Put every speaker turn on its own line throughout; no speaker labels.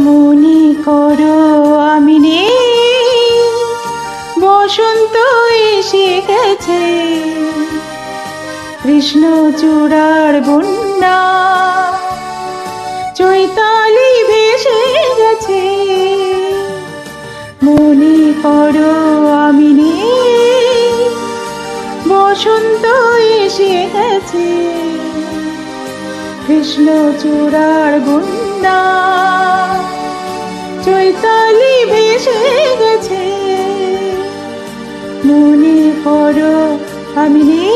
মনে করো আমি নেই, বসন্ত এসে গেছে, কৃষ্ণচূড়ার বন্যা চৈতালি ভেসে গেছে। মনে করো আমি নেই, বসন্ত এসে গেছে, কৃষ্ণচূড়ার বন্যা চৈতালি ভেসে গেছে। মনে করো আমি নেই।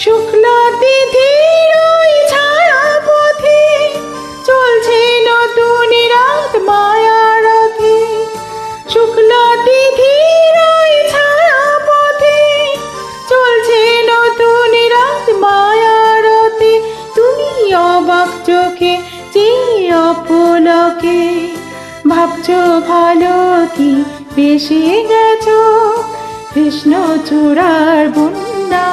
শুক্লা তিথির ওই ছায়া পথে চলছে নতুন রাত মায়ারথে। শুক্লা তিথির ওই ছায়া পথে চলছে নতুন রাত মায়ারথে। তুমি অবাক চোখে চেয়ে অপলকে ভাবছো ভালো কি বেশি গেছো, কৃষ্ণচূড়ার বন্যা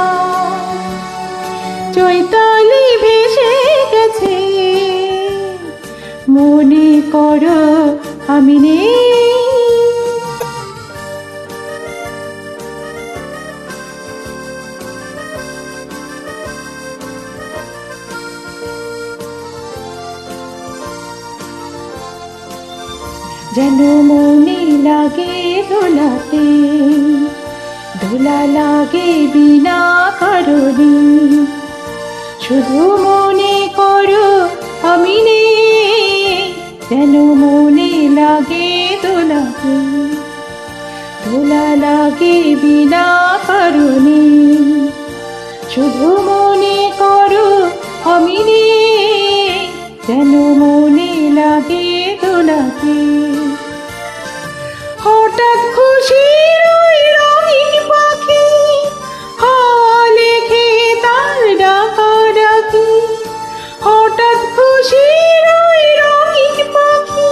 চৈতালি ভেসে গেছে। মনে করো আমি নেই। যেন মনে লাগে দোলাতে, দোলা লাগে বিনা কারণে। শুধু মনে করো আমি নেই, যেন মনে লাগে দোলাতে, দোলা লাগে বিনা কারণে। শুধু মনে করো আমি নেই, যেন মনে লাগে দোলাতে। হঠাৎ খুশির ওই রঙিন পাখি লেখে তার ডাকাডাকি। হঠাৎ খুশির ওই রঙিন পাখি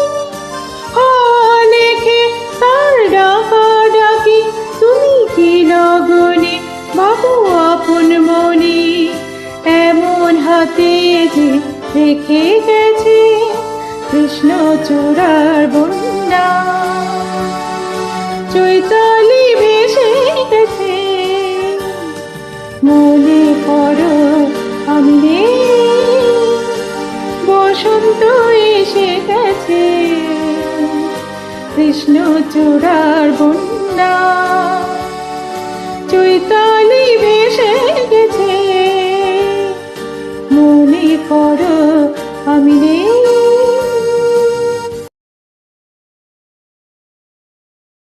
লেখে তার ডাকাডাকি। তুমি কি লগনে ভাবো আপন মনে, এমন হাতে যে রেখে গেছে কৃষ্ণচূড়ার বন্যা চৈতালি ভেসে গেছে। মনে করো আমি নেই, বসন্ত এসে গেছে, কৃষ্ণচূড়ার বন্যা চৈতালি ভেসে গেছে। মনে করো আমি নেই।